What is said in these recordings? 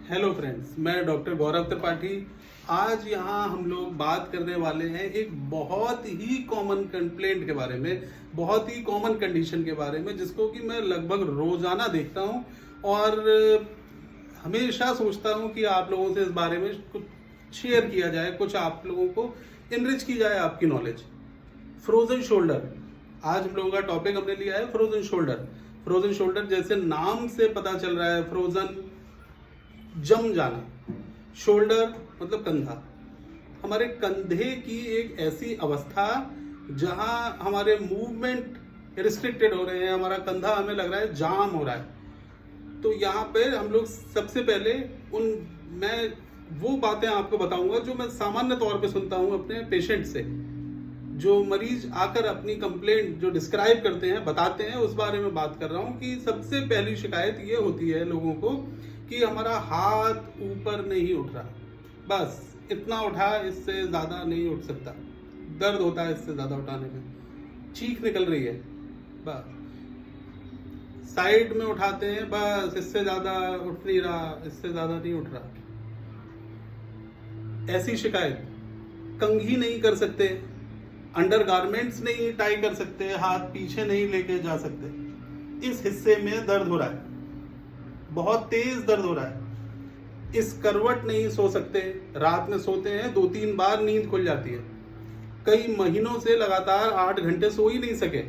Hello friends, मैं doctor गौरव त्रिपाठी। आज यहाँ हम लोग बात करने वाले हैं एक बहुत ही कॉमन कंप्लेंट के बारे में, बहुत ही कॉमन कंडीशन के बारे में, जिसको कि मैं लगभग रोजाना देखता हूँ और हमेशा सोचता हूँ कि आप लोगों से इस बारे में कुछ शेयर किया जाए, कुछ आप लोगों को इनरिच की जाए आपकी नॉलेज। फ्रोजन शोल्डर, आज हम लोगों का टॉपिक हमने लिया है फ्रोजन शोल्डर। फ्रोजन शोल्डर जैसे नाम से पता चल रहा है, फ्रोजन जम जाना, शोल्डर मतलब कंधा। हमारे कंधे की एक ऐसी अवस्था जहां हमारे मूवमेंट रिस्ट्रिक्टेड हो रहे हैं, हमारा कंधा हमें लग रहा है जाम हो रहा है। तो यहाँ पे हम लोग सबसे पहले मैं वो बातें आपको बताऊंगा जो मैं सामान्य तौर पे सुनता हूँ अपने पेशेंट से। जो मरीज आकर अपनी कंप्लेंट जो डिस्क्राइब करते हैं, बताते हैं, उस बारे में बात कर रहा हूँ कि सबसे पहली शिकायत ये होती है लोगों को कि हमारा हाथ ऊपर नहीं उठ रहा, बस इतना उठा, इससे ज्यादा नहीं उठ सकता, दर्द होता है इससे ज्यादा उठाने में, चीख निकल रही है, बस साइड में उठाते हैं, बस इससे ज्यादा उठ नहीं रहा, इससे ज्यादा नहीं उठ रहा। ऐसी शिकायत। कंघी नहीं कर सकते, अंडर गारमेंट्स नहीं टाई कर सकते, हाथ पीछे नहीं लेके जा सकते, इस हिस्से में दर्द हो रहा है, बहुत तेज दर्द हो रहा है, इस करवट नहीं सो सकते, रात में सोते हैं 2-3 बार नींद खुल जाती है, कई महीनों से लगातार 8 घंटे सो ही नहीं सके,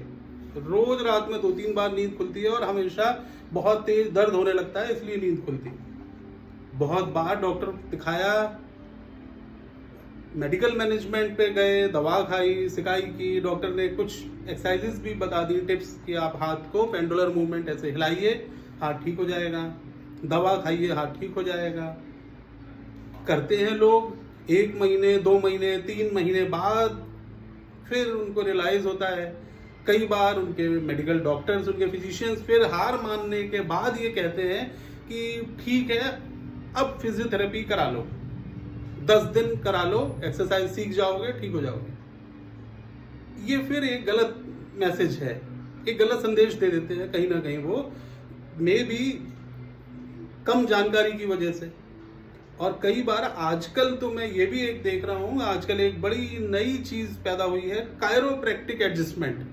रोज रात में 2-3 बार नींद खुलती है और हमेशा बहुत तेज दर्द होने लगता है, इसलिए नींद खुलती है। बहुत बार डॉक्टर दिखाया, मेडिकल मैनेजमेंट पे गए, दवा खाई, सिकाई की, डॉक्टर ने कुछ एक्सरसाइजेस भी बता दी, टिप्स कि आप हाथ को पेंडुलर मूवमेंट ऐसे हिलाइए, हाथ ठीक हो जाएगा, दवा खाइए, हाथ ठीक हो जाएगा। करते हैं लोग 1 महीने, 2 महीने, 3 महीने बाद फिर उनको रियलाइज होता है, कई बार उनके मेडिकल डॉक्टर्स, उनके फिजिशियंस फिर हार मानने के बाद ये कहते हैं कि ठीक है, अब फिजियोथेरेपी करा लो, 10 दिन करा लो, एक्सरसाइज सीख जाओगे, ठीक हो जाओगे। ये फिर एक गलत मैसेज है, एक गलत संदेश दे देते हैं कहीं ना कहीं, वो मे भी कम जानकारी की वजह से। और कई बार आजकल तो मैं ये भी एक देख रहा हूं, आजकल एक बड़ी नई चीज पैदा हुई है, कायरोप्रैक्टिक एडजस्टमेंट।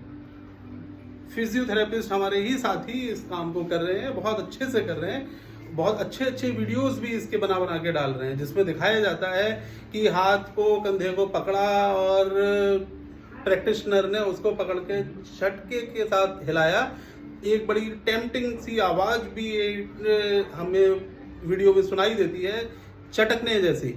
फिजियोथेरेपिस्ट हमारे ही साथी इस काम को कर रहे हैं, बहुत अच्छे से कर रहे हैं, बहुत अच्छे अच्छे वीडियोस भी इसके बना बना के डाल रहे हैं, जिसमें दिखाया जाता है कि हाथ को, कंधे को पकड़ा और प्रैक्टिशनर ने उसको पकड़ के झटके के साथ हिलाया। एक बड़ी टेम्पटिंग सी आवाज भी हमें वीडियो में सुनाई देती है, चटकने जैसी,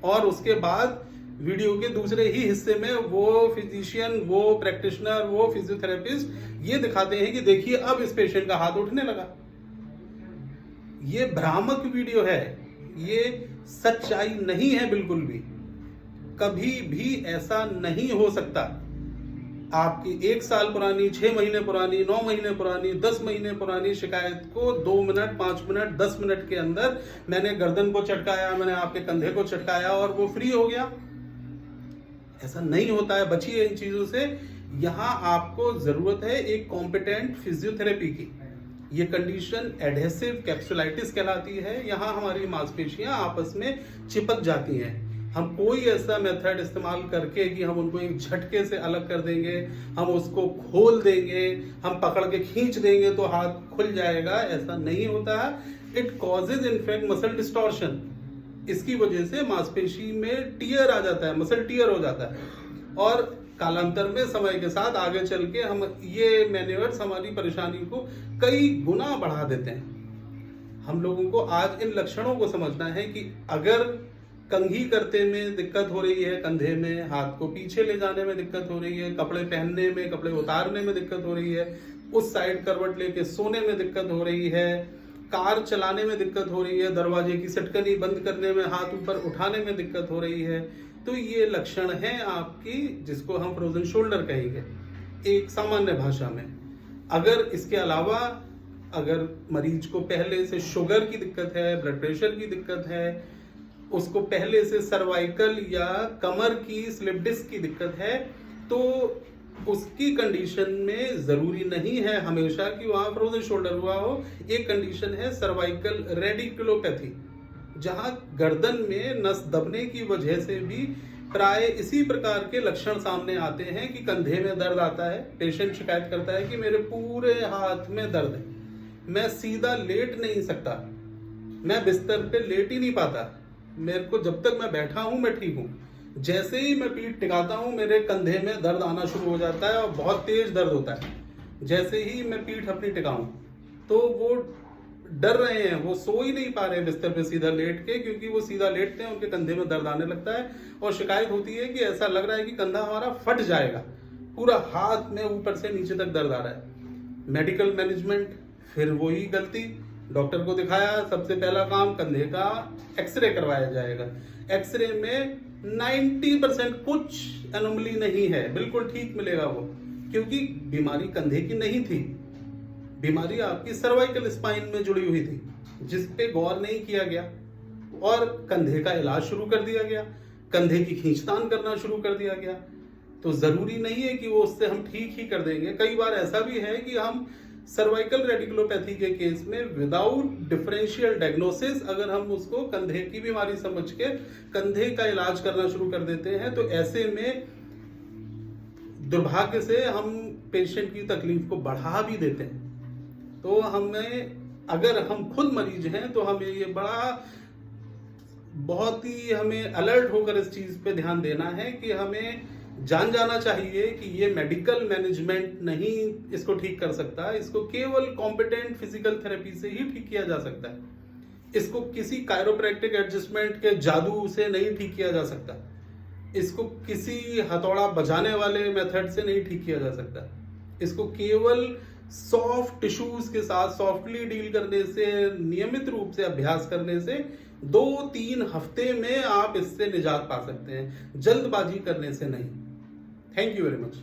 और उसके बाद वीडियो के दूसरे ही हिस्से में वो फिजिशियन, वो प्रैक्टिशनर, वो फिजियोथेरेपिस्ट ये दिखाते हैं कि देखिए अब इस पेशेंट का हाथ उठने लगा। ये भ्रामक वीडियो है, ये सच्चाई नहीं है बिल्कुल भी, कभी भी ऐसा नहीं हो सकता। आपकी 1 साल पुरानी, 6 महीने पुरानी, 9 महीने पुरानी, 10 महीने पुरानी शिकायत को 2 मिनट, 5 मिनट, 10 मिनट के अंदर मैंने गर्दन को चटकाया, मैंने आपके कंधे को चटकाया और वो फ्री हो गया, ऐसा नहीं होता है। बचिए इन चीजों से। यहाँ आपको जरूरत है एक कॉम्पिटेंट फिजियोथेरेपी की। ये कंडीशन एडहेसिव कैप्सुलाइटिस कहलाती है। यहाँ हमारी मांसपेशियां आपस में चिपक जाती हैं। हम कोई ऐसा मेथड इस्तेमाल करके कि हम उनको एक झटके से अलग कर देंगे, हम उसको खोल देंगे, हम पकड़ के खींच देंगे तो हाथ खुल जाएगा, ऐसा नहीं होता है। It causes in fact muscle distortion. इसकी वजह से मांसपेशी में टियर आ जाता है, मसल टियर हो जाता है, और कालांतर में समय के साथ आगे चल के हम ये मैन्युअर्स हमारी परेशानी को कई गुना बढ़ा देते हैं। हम लोगों को आज इन लक्षणों को समझना है कि अगर कंघी करते में दिक्कत हो रही है, कंधे में, हाथ को पीछे ले जाने में दिक्कत हो रही है, कपड़े पहनने में, कपड़े उतारने में दिक्कत हो रही है, उस साइड करवट लेके सोने में दिक्कत हो रही है, कार चलाने में दिक्कत हो रही है, दरवाजे की सटकनी बंद करने में, हाथ ऊपर उठाने में दिक्कत हो रही है, तो ये लक्षण है आपकी, जिसको हम फ्रोजन शोल्डर कहेंगे एक सामान्य भाषा में। अगर इसके अलावा अगर मरीज को पहले से शुगर की दिक्कत है, ब्लड प्रेशर की दिक्कत है, उसको पहले से सर्वाइकल या कमर की स्लिप डिस्क की दिक्कत है, तो उसकी कंडीशन में जरूरी नहीं है हमेशा कि वहां फ्रोजन शोल्डर हुआ हो। एक कंडीशन है सर्वाइकल रेडिकुलोपैथी, जहां गर्दन में नस दबने की वजह से भी प्राय इसी प्रकार के लक्षण सामने आते हैं कि कंधे में दर्द आता है। पेशेंट शिकायत करता है कि मेरे पूरे हाथ में दर्द है, मैं सीधा लेट नहीं सकता, मैं बिस्तर पे लेट ही नहीं पाता, मेरे को जब तक मैं बैठा हूं मैं ठीक हूं, जैसे ही मैं पीठ टिकाता हूं मेरे कंधे में दर्द आना शुरू हो जाता है और बहुत तेज दर्द होता है जैसे ही मैं पीठ अपनी टिकाऊं। तो वो डर रहे हैं, वो सो ही नहीं पा रहे बिस्तर पे सीधा लेट के, क्योंकि वो सीधा लेटते हैं उनके कंधे में दर्द आने लगता है और शिकायत होती है कि ऐसा लग रहा है कि कंधा हमारा फट जाएगा, पूरा हाथ में ऊपर से नीचे तक दर्द आ रहा है। मेडिकल मैनेजमेंट, फिर वही गलती, डॉक्टर को दिखाया, सबसे पहला काम कंधे का एक्सरे करवाया जाएगा। एक्सरे में 90% कुछ एनोमली नहीं है, बिल्कुल ठीक मिलेगा वो, क्योंकि बीमारी कंधे की नहीं थी, बीमारी आपकी सर्वाइकल स्पाइन में जुड़ी हुई थी, जिस पे गौर नहीं किया गया और कंधे का इलाज शुरू कर दिया गया, कंधे की खींचतान करना शुरू कर दिया गया। तो जरूरी नहीं है कि वो उससे हम ठीक ही कर देंगे। कई बार ऐसा भी है कि हम सर्वाइकल रेडिकुलोपैथी के केस में विदाउट डिफरेंशियल डायग्नोसिस अगर हम उसको कंधे की बीमारी समझ के कंधे का इलाज करना शुरू कर देते हैं, तो ऐसे में दुर्भाग्य से हम पेशेंट की तकलीफ को बढ़ा भी देते हैं। तो हमें, अगर हम खुद मरीज हैं तो हमें ये बहुत ही हमें अलर्ट होकर इस चीज पे ध्यान देना है कि हमें जान जाना चाहिए कि ये मेडिकल मैनेजमेंट नहीं इसको ठीक कर सकता, इसको केवल कॉम्पिटेंट फिजिकल थेरेपी से ही ठीक किया जा सकता है, इसको किसी कायरोप्रैक्टिक एडजस्टमेंट के जादू से नहीं ठीक किया जा सकता, इसको किसी हथौड़ा बजाने वाले मेथड से नहीं ठीक किया जा सकता, इसको केवल सॉफ्ट टिश्यूज के साथ सॉफ्टली डील करने से, नियमित रूप से अभ्यास करने से 2-3 हफ्ते में आप इससे निजात पा सकते हैं, जल्दबाजी करने से नहीं। Thank you very much.